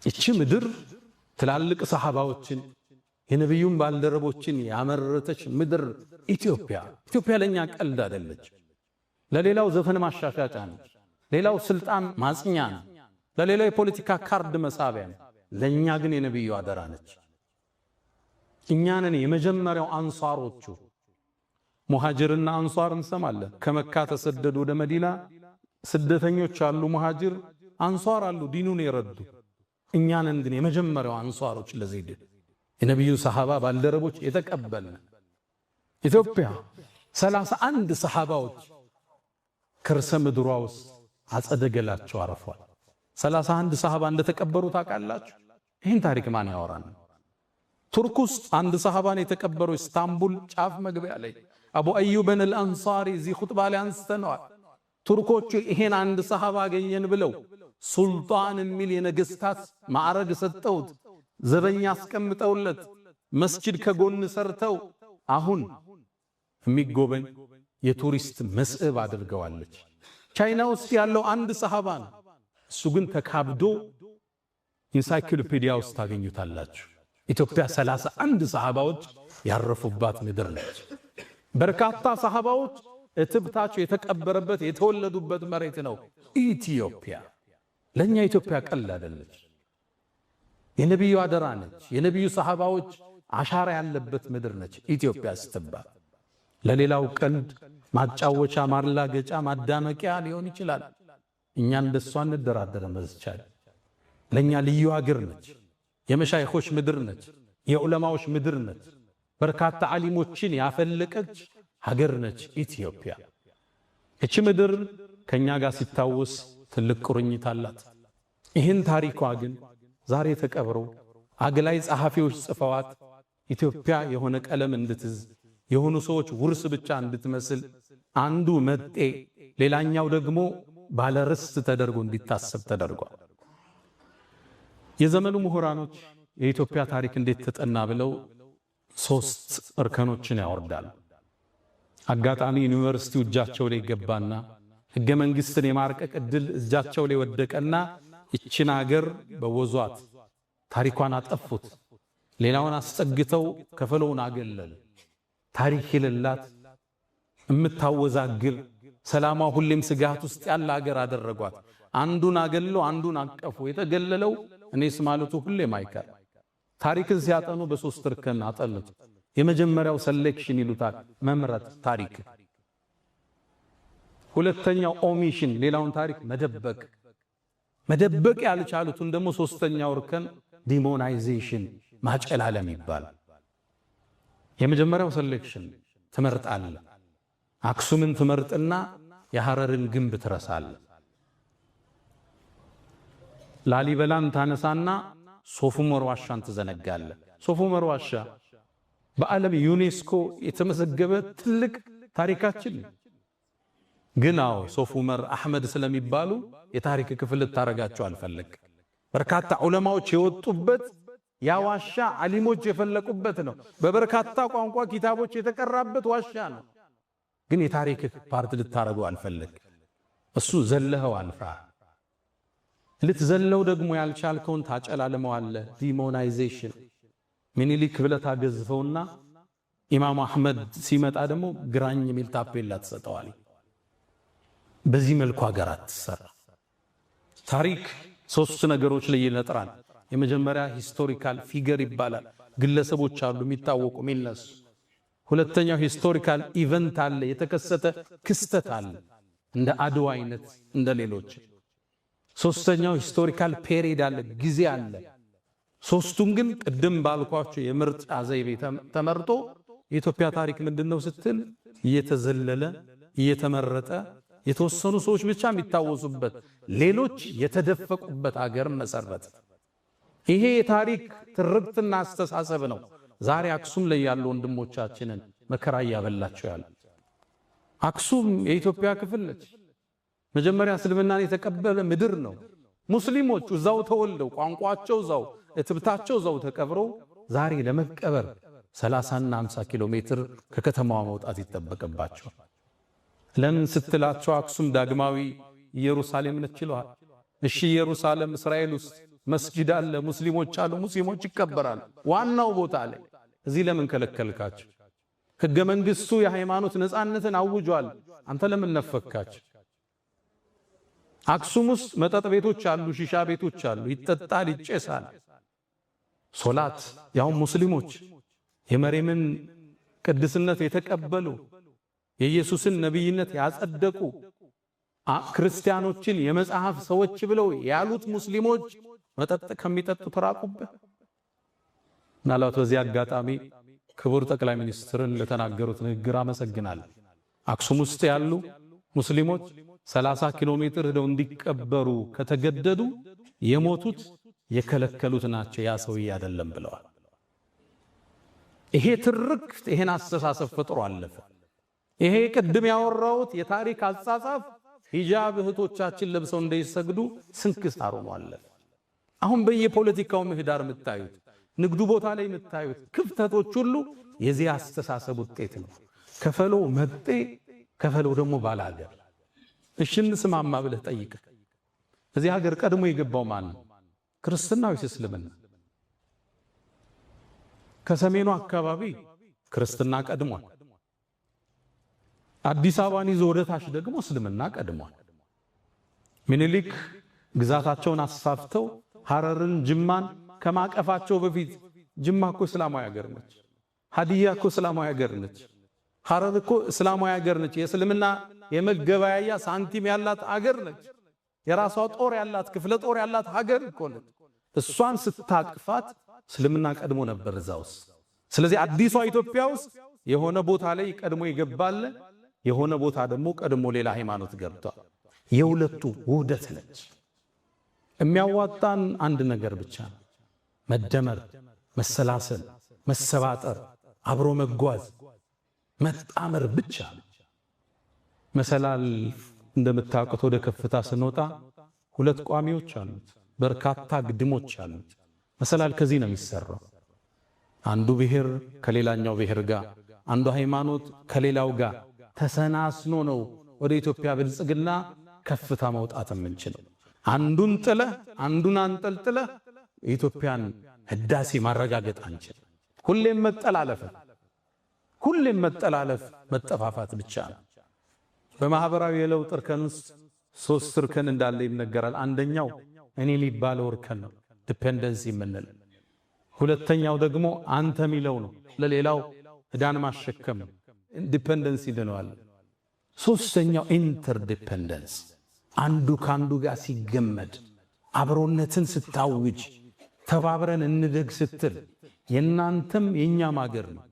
እቺ ምድር ትላልቅ ሰሃባዎችን የነብዩን ባልደረቦችን ያመረተች ምድር ኢትዮጵያ ለኛ ቀልድ አይደለች። ለሌላው ዘፈን ማሻሻጫ ነች፣ ሌላው ስልጣን ማጽኛ ነው፣ ለሌላው የፖለቲካ ካርድ መሳቢያ ነው። ለኛ ግን የነብዩ አደራ ነች። እኛንን የመጀመሪያው አንሷሮቹ ሙሃጅርና አንሷር እንሰማለን። ከመካ ተሰደዱ ወደ መዲና ስደተኞች አሉ፣ ሙሃጅር አንሷር አሉ፣ ዲኑን የረዱ። እኛንን ግን የመጀመሪያው አንሷሮች ለዚድ የነብዩ ሰሃባ ባልደረቦች የተቀበልን ኢትዮጵያ 31 ሰሃባዎች ከርሰ ምድሯ ውስጥ አጸደገላቸው አረፏል። 31 ሰሃባ እንደተቀበሩ ታውቃላችሁ? ይህን ታሪክ ማን ያወራን? ቱርክ ውስጥ አንድ ሰሃባን የተቀበሩ ኢስታንቡል ጫፍ መግቢያ ላይ አቡ አዩብን አልአንሳሪ እዚህ ኹጥባ ላይ አንስተነዋል። ቱርኮቹ ይሄን አንድ ሰሃባ አገኘን ብለው ሱልጣን የሚል የነገስታት ማዕረግ ሰጠውት፣ ዘበኛ አስቀምጠውለት፣ መስጂድ ከጎን ሰርተው አሁን የሚጎበኝ የቱሪስት መስህብ አድርገዋለች። ቻይና ውስጥ ያለው አንድ ሰሃባ ነው። እሱ ግን ተካብዶ ኢንሳይክሎፒዲያ ውስጥ ታገኙታላችሁ። ኢትዮጵያ 31 ሰሃባዎች ያረፉባት ምድር ነች። በርካታ ሰሃባዎች እትብታቸው የተቀበረበት የተወለዱበት መሬት ነው ኢትዮጵያ። ለኛ ኢትዮጵያ ቀልድ አይደለች። የነብዩ አደራ ነች። የነብዩ ሰሃባዎች አሻራ ያለበት ምድር ነች ኢትዮጵያ ስትባል። ለሌላው ቀልድ ማጫወቻ፣ ማላገጫ፣ ማዳመቂያ ሊሆን ይችላል። እኛ እንደሷ እንደራደረ መዝቻል። ለኛ ልዩ ሀገር ነች። የመሻይኾች ምድር ነች። የዑለማዎች ምድር ነች። በርካታ ዓሊሞችን ያፈለቀች ሀገር ነች ኢትዮጵያ። እቺ ምድር ከኛ ጋር ሲታወስ ትልቅ ቁርኝት አላት። ይህን ታሪኳ ግን ዛሬ ተቀብሮ አግላይ ጸሐፊዎች ጽፈዋት ኢትዮጵያ የሆነ ቀለም እንድትዝ የሆኑ ሰዎች ውርስ ብቻ እንድትመስል አንዱ መጤ ሌላኛው ደግሞ ባለርስት ተደርጎ እንዲታሰብ ተደርጓል። የዘመኑ ምሁራኖች የኢትዮጵያ ታሪክ እንዴት ተጠና ብለው 3 እርከኖችን ያወርዳል። አጋጣሚ ዩኒቨርሲቲው እጃቸው ላይ ገባና ሕገ መንግሥትን የማርቀቅ ዕድል እጃቸው ላይ ወደቀና ይችን ሀገር በወዟት ታሪኳን አጠፉት። ሌላውን አስጠግተው ከፈለውን አገለሉ። ታሪክ የሌላት እምታወዛግር ሰላሟ ሁሌም ስጋት ውስጥ ያለ ሀገር አደረጓት። አንዱን አገለው አንዱን አቀፉ። የተገለለው እኔስ ማለቱ ሁሌም አይቀር። ታሪክን ሲያጠኑ በ3 እርከን አጠኑት። የመጀመሪያው ሴሌክሽን ይሉታል፣ መምረጥ ታሪክ። ሁለተኛው ኦሚሽን፣ ሌላውን ታሪክ መደበቅ ያልቻሉትን ደግሞ 3ኛው እርከን ዲሞናይዜሽን፣ ማጨላለም ይባላል። የመጀመሪያው ሴሌክሽን ትመርጣለህ። አክሱምን ትመርጥና የሐረርን ግንብ ትረሳለህ። ላሊበላን ታነሳና ሶፍ ዑመር ዋሻን ትዘነጋለህ። ሶፍ ዑመር ዋሻ በዓለም ዩኔስኮ የተመዘገበ ትልቅ ታሪካችን ግን ሶፍ ዑመር አህመድ ስለሚባሉ የታሪክ ክፍል ልታረጋቸው አልፈለግ። በርካታ ዑለማዎች የወጡበት ያ ዋሻ ዓሊሞች የፈለቁበት ነው። በበርካታ ቋንቋ ኪታቦች የተቀራበት ዋሻ ነው። ግን የታሪክ ፓርት ልታረገው አልፈለግ። እሱ ዘለኸው አልፋ ልትዘለው ደግሞ ያልቻልከውን ታጨላለመዋለህ። ዲሞናይዜሽን ሚኒሊክ ብለህ ታገዝፈውና ኢማም አህመድ ሲመጣ ደግሞ ግራኝ የሚል ታፔላ ትሰጠዋል። በዚህ መልኩ ሀገር አትሰራ። ታሪክ 3 ነገሮች ላይ ይነጥራል። የመጀመሪያ ሂስቶሪካል ፊገር ይባላል። ግለሰቦች አሉ የሚታወቁ የሚነሱ። ሁለተኛው ሂስቶሪካል ኢቨንት አለ፣ የተከሰተ ክስተት አለ እንደ አድዋ አይነት እንደ ሌሎች። ሶስተኛው ሂስቶሪካል ፔሪድ አለ፣ ጊዜ አለ። ሶስቱም ግን ቅድም ባልኳቸው የምርጫ ዘይቤ ተመርጦ የኢትዮጵያ ታሪክ ምንድነው ስትል እየተዘለለ እየተመረጠ የተወሰኑ ሰዎች ብቻ የሚታወሱበት ሌሎች የተደፈቁበት ሀገር መሰረት። ይሄ የታሪክ ትርክትና አስተሳሰብ ነው ዛሬ አክሱም ላይ ያሉ ወንድሞቻችንን መከራ እያበላቸው ያለ። አክሱም የኢትዮጵያ ክፍል ነች። መጀመሪያ እስልምናን የተቀበለ ምድር ነው። ሙስሊሞቹ እዛው ተወልደው ቋንቋቸው እዛው እትብታቸው እዛው ተቀብረው ዛሬ ለመቀበር 30 እና 50 ኪሎ ሜትር ከከተማዋ መውጣት ይጠበቅባቸው። ለምን ስትላቸው አክሱም ዳግማዊ ኢየሩሳሌም ነች ይለዋል። እሺ ኢየሩሳሌም እስራኤል ውስጥ መስጂድ አለ፣ ሙስሊሞች አሉ፣ ሙስሊሞች ይከበራሉ ዋናው ቦታ ላይ። እዚህ ለምን ከለከልካቸው? ሕገ መንግሥቱ የሃይማኖት ነፃነትን አውጇል። አንተ ለምን ነፈካቸው? አክሱም ውስጥ መጠጥ ቤቶች አሉ፣ ሺሻ ቤቶች አሉ፣ ይጠጣል፣ ይጨሳል። ሶላት ያው ሙስሊሞች የመርየምን ቅድስነት የተቀበሉ የኢየሱስን ነብይነት ያጸደቁ ክርስቲያኖችን የመጽሐፍ ሰዎች ብለው ያሉት ሙስሊሞች መጠጥ ከሚጠጡ ተራቁበት። ምናልባት በዚህ አጋጣሚ ክቡር ጠቅላይ ሚኒስትርን ለተናገሩት ንግግር አመሰግናለሁ። አክሱም ውስጥ ያሉ ሙስሊሞች 30 ኪሎ ሜትር ሄደው እንዲቀበሩ ከተገደዱ የሞቱት የከለከሉት ናቸው፣ ያ ሰውዬ አይደለም ብለዋል። ይሄ ትርክት ይሄን አስተሳሰብ ፈጥሮ አለፈ። ይሄ ቅድም ያወራሁት የታሪክ አጻጻፍ ሂጃብ እህቶቻችን ለብሰው እንዳይሰግዱ ስንክሳር ሆኖ አለፈ። አሁን በየፖለቲካው ምህዳር የምታዩት ንግዱ ቦታ ላይ የምታዩት ክፍተቶች ሁሉ የዚህ አስተሳሰብ ውጤት ነው። ከፈለው መጤ ከፈለው ደግሞ ባላገር። እሺ እንስማማ ብለህ ጠይቅ። እዚህ ሀገር ቀድሞ የገባው ማን ነው? ክርስትና ወይስ እስልምና? ከሰሜኑ አካባቢ ክርስትና ቀድሟል። አዲስ አበባን ይዞ ወደ ታች ደግሞ እስልምና ቀድሟል። ምኒልክ ግዛታቸውን አስፋፍተው ሐረርን፣ ጅማን ከማቀፋቸው በፊት ጅማ እኮ እስላማዊ ሀገር ነች። ሀዲያ እኮ እስላማዊ ሀገር ነች። ሐረር እኮ እስላማዊ ሀገር ነች። የእስልምና የመገበያያ ሳንቲም ያላት ሀገር ነች። የራሷ ጦር ያላት ክፍለ ጦር ያላት ሀገር እኮ ነች። እሷን ስታቅፋት እስልምና ቀድሞ ነበር እዛ ውስጥ። ስለዚህ አዲሷ ኢትዮጵያ ውስጥ የሆነ ቦታ ላይ ቀድሞ ይገባል፣ የሆነ ቦታ ደግሞ ቀድሞ ሌላ ሃይማኖት ገብቷል። የሁለቱ ውህደት ነች። የሚያዋጣን አንድ ነገር ብቻ ነው፣ መደመር፣ መሰላሰል፣ መሰባጠር፣ አብሮ መጓዝ፣ መጣመር ብቻ። መሰላል እንደምታውቁት ወደ ከፍታ ስንወጣ ሁለት ቋሚዎች አሉት፣ በርካታ ግድሞች አሉት። መሰላል ከዚህ ነው የሚሰራው። አንዱ ብሔር ከሌላኛው ብሔር ጋር፣ አንዱ ሃይማኖት ከሌላው ጋር ተሰናስኖ ነው ወደ ኢትዮጵያ ብልጽግና ከፍታ መውጣት የምንችለው። አንዱን ጥለህ አንዱን አንጠልጥለህ የኢትዮጵያን ህዳሴ ማረጋገጥ አንችል። ሁሌም መጠላለፍ መጠፋፋት ብቻ ነው። በማህበራዊ የለውጥ እርከን ውስጥ 3 እርከን እንዳለ ይነገራል። አንደኛው እኔ ሊባለው እርከን ነው፣ ዲፔንደንሲ የምንለው። ሁለተኛው ደግሞ አንተ የሚለው ነው፣ ለሌላው ዕዳን ማሸከም ነው፣ ዲፔንደንሲ ይለዋል። ሶስተኛው ኢንተርዲፔንደንስ፣ አንዱ ካንዱ ጋር ሲገመድ፣ አብሮነትን ስታውጅ፣ ተባብረን እንደግ ስትል የናንተም የኛም ሀገር ነው።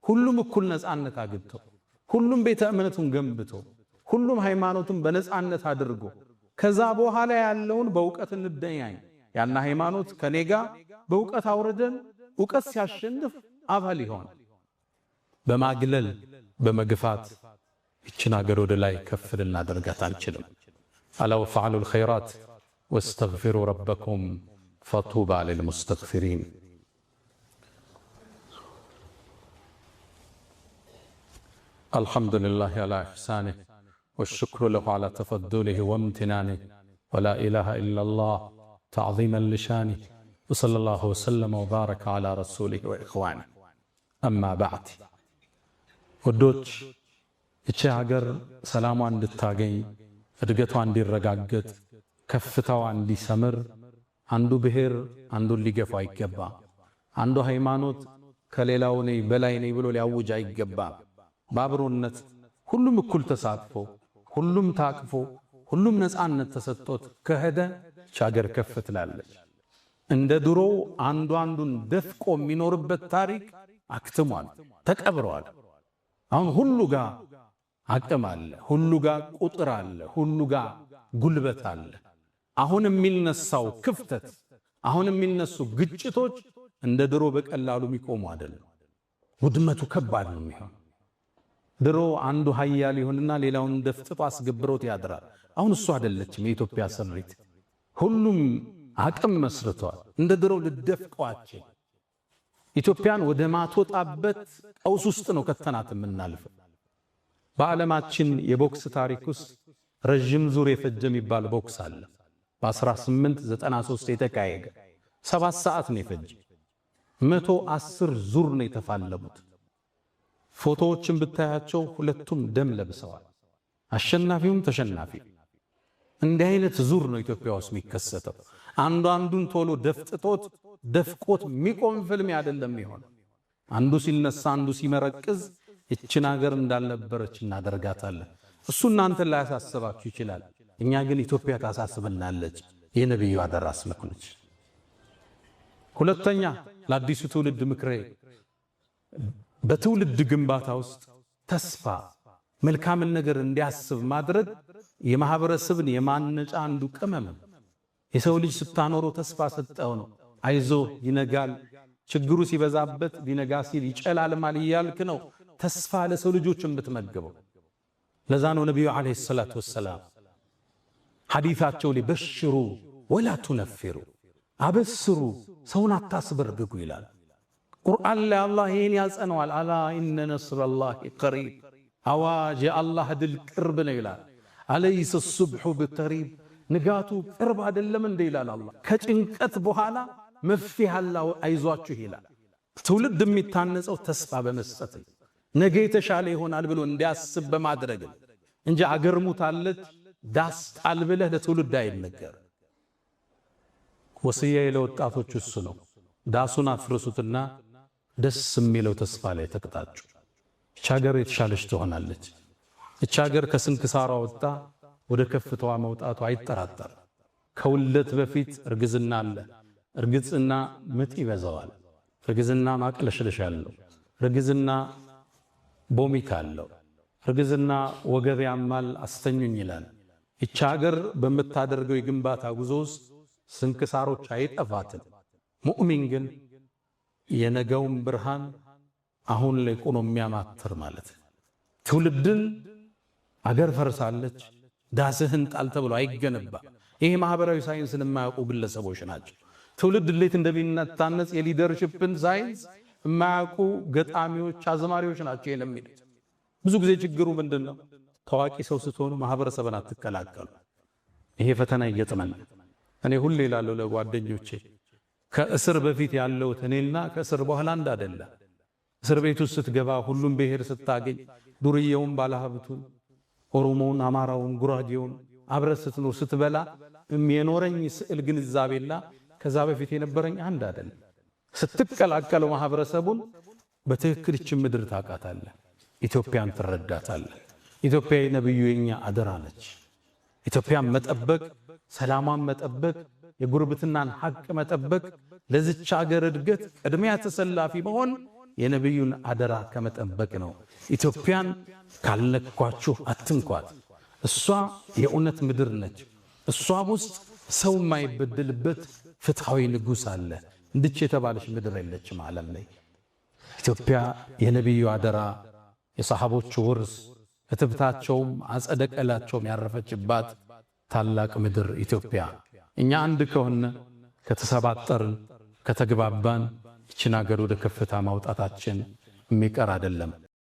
ሁሉም እኩል ነፃነት አግኝቶ፣ ሁሉም ቤተ እምነቱን ገንብቶ፣ ሁሉም ሃይማኖቱን በነፃነት አድርጎ ከዛ በኋላ ያለውን በእውቀት እንደያኝ ያና ሃይማኖት ከኔጋ በእውቀት አውርደን እውቀት ሲያሸንፍ አባል ይሆን። በማግለል በመግፋት ይችን ሀገር ወደ ላይ ከፍ ልናደርጋት አንችልም። አላ ወፈዐሉል ኸይራት ወስተግፊሩ ረበኩም ፈጡባ ሊልሙስተግፊሪን። አልሐምዱሊላሂ አላ ኢሕሳኒህ ወሽክሩ ለሁ አላ ተፈዱሊህ ወምትናኒህ ወላ ኢላሃ ኢለላህ ተዕዚመን ሊሻኒህ ወሰለላሁ ወሰለመ ወባረከ አላ ረሱሊህ ወኢኽዋኒህ። አማ በዕድ ውዶች፣ ይቺ ሀገር ሰላሟ እንድታገኝ እድገቷ እንዲረጋገጥ ከፍታዋ እንዲሰምር አንዱ ብሔር አንዱን ሊገፋ አይገባ። አንዱ ሃይማኖት ከሌላው ነኝ በላይ ነኝ ብሎ ሊያውጅ አይገባ። በአብሮነት ሁሉም እኩል ተሳትፎ፣ ሁሉም ታቅፎ፣ ሁሉም ነፃነት ተሰጥቶት ከሄደ ይቺ ሀገር ከፍ ትላለች። እንደ ድሮ አንዱ አንዱን ደፍቆ የሚኖርበት ታሪክ አክትሟል፣ ተቀብረዋል። አሁን ሁሉ ጋር አቅም አለ፣ ሁሉ ጋር ቁጥር አለ፣ ሁሉ ጋር ጉልበት አለ። አሁን የሚነሳው ክፍተት፣ አሁን የሚነሱ ግጭቶች እንደ ድሮ በቀላሉ የሚቆሙ አይደለም። ውድመቱ ከባድ ነው የሚሆን። ድሮ አንዱ ኃያል ይሆንና ሌላውን ደፍጥጦ አስገብሮት ያድራል። አሁን እሱ አይደለችም የኢትዮጵያ ስሪት። ሁሉም አቅም መስርቷል። እንደ ድሮ ልደፍቀዋቸው ኢትዮጵያን ወደ ማትወጣበት ቀውስ ውስጥ ነው ከተናት የምናልፈው። በዓለማችን የቦክስ ታሪክ ውስጥ ረጅም ዙር የፈጀ የሚባል ቦክስ አለ። በ1893 7 ሰዓት ነው የፈጀ። 110 ዙር ነው የተፋለሙት። ፎቶዎችን ብታያቸው ሁለቱም ደም ለብሰዋል፣ አሸናፊውም ተሸናፊ። እንዲህ አይነት ዙር ነው ኢትዮጵያ ውስጥ የሚከሰተው። አንዱ አንዱን ቶሎ ደፍቆት የሚቆም ፍልም አይደለም የሚሆነው። አንዱ ሲነሳ አንዱ ሲመረቅዝ እችን ሀገር እንዳልነበረች እናደርጋታለን። እሱ እናንተን ላይ ያሳስባችሁ ይችላል። እኛ ግን ኢትዮጵያ ታሳስበናለች። የነብዩ አደራ ስለሆነች። ሁለተኛ ለአዲሱ ትውልድ ምክሬ በትውልድ ግንባታ ውስጥ ተስፋ መልካምን ነገር እንዲያስብ ማድረግ የማህበረሰብን የማነጫ አንዱ ቅመም። የሰው ልጅ ስታኖረው ተስፋ ሰጠው ነው። አይዞ ይነጋል፣ ችግሩ ሲበዛበት ሊነጋ ሲል ይጨላልማል እያልክ ነው ተስፋ ለሰው ልጆች የምትመግበው። ለዛ ነው ነብዩ አለይሂ ሰላቱ ወሰላም ሐዲታቸው ላይ በሽሩ ወላ ቱነፊሩ፣ አበስሩ ሰውን አታስበርግጉ ይላል። ቁርአን ላይ አላህ ይሄን ያጸነዋል። አላ ኢነ ነስረላሂ ቀሪብ፣ አዋጅ የአላህ ድል ቅርብ ነው ይላል። አለይሰ ሱብሑ ብቀሪብ፣ ንጋቱ ቅርብ አይደለም እንደ ይላል አላህ። ከጭንቀት በኋላ መፍትሄ አላህ አይዟችሁ ይላል። ትውልድ የሚታነጸው ተስፋ በመስጠት ነገ የተሻለ ይሆናል ብሎ እንዲያስብ በማድረግ እንጂ አገር ሙታለች ዳስ ጣል ብለህ ለትውልድ አይነገር። ወስያዬ ለወጣቶች እሱ ነው። ዳሱን አፍርሱትና ደስ የሚለው ተስፋ ላይ ተቀጣጩ። እቺ ሀገር የተሻለች ትሆናለች። እቺ ሀገር ከስንክሳሯ ወጣ ወደ ከፍታዋ መውጣቱ አይጠራጠር። ከውልደት በፊት እርግዝና አለ። እርግዝና ምጥ ይበዛዋል። እርግዝና ማቅለሽለሽ አለው። እርግዝና ቦሚት አለው። እርግዝና ወገብ ያማል፣ አስተኙኝ ይላል። እቺ ሀገር በምታደርገው የግንባታ ጉዞ ውስጥ ስንክሳሮች አይጠፋትም። ሙእሚን ግን የነገውን ብርሃን አሁን ላይ ቆኖ የሚያማትር ማለት ትውልድን አገር ፈርሳለች ዳስህን ጣል ተብሎ አይገነባ። ይሄ ማህበራዊ ሳይንስን የማያውቁ ግለሰቦች ናቸው። ትውልድ እንዴት እንደሚነታነጽ የሊደርሺፕን ሳይንስ የማያውቁ ገጣሚዎች፣ አዝማሪዎች ናቸው የሚሉት። ብዙ ጊዜ ችግሩ ምንድነው? ታዋቂ ሰው ስትሆኑ ማህበረሰብን አትቀላቀሉ። ይሄ ፈተና ይገጥመን። እኔ ሁሌ እላለሁ ለጓደኞቼ ከእስር በፊት ያለው እኔና ከእስር በኋላ አንድ አይደለም። እስር ቤት ውስጥ ስትገባ ሁሉም ብሔር ስታገኝ ዱርዬውን፣ ባለሀብቱን፣ ኦሮሞውን፣ አማራውን፣ ጉራጌውን አብረህ ስትኖር ስትበላ የኖረኝ ስዕል ግንዛቤላ ከዛ በፊት የነበረኝ አንድ አይደለም። ስትቀላቀለው ማህበረሰቡን በትክክል ይህችን ምድር ታውቃታለህ፣ ኢትዮጵያን ትረዳታለህ። ኢትዮጵያ የነብዩ የኛ አደራ ነች። ኢትዮጵያን መጠበቅ፣ ሰላሟን መጠበቅ፣ የጉርብትናን ሐቅ መጠበቅ፣ ለዚች ሀገር እድገት ቅድሚያ ተሰላፊ መሆን የነብዩን አደራ ከመጠበቅ ነው። ኢትዮጵያን ካልነኳችሁ አትንኳት። እሷ የእውነት ምድር ነች። እሷም ውስጥ ሰው የማይበደልበት ፍትሃዊ ንጉሥ አለ። እንድች የተባለች ምድር የለችም ዓለም ላይ። ኢትዮጵያ የነብዩ አደራ፣ የሰሃቦቹ ውርስ፣ እትብታቸውም አጸደ ቀላቸውም ያረፈችባት ታላቅ ምድር ኢትዮጵያ። እኛ አንድ ከሆነ ከተሰባጠርን፣ ከተግባባን ይችን ሀገር ወደ ከፍታ ማውጣታችን የሚቀር አይደለም።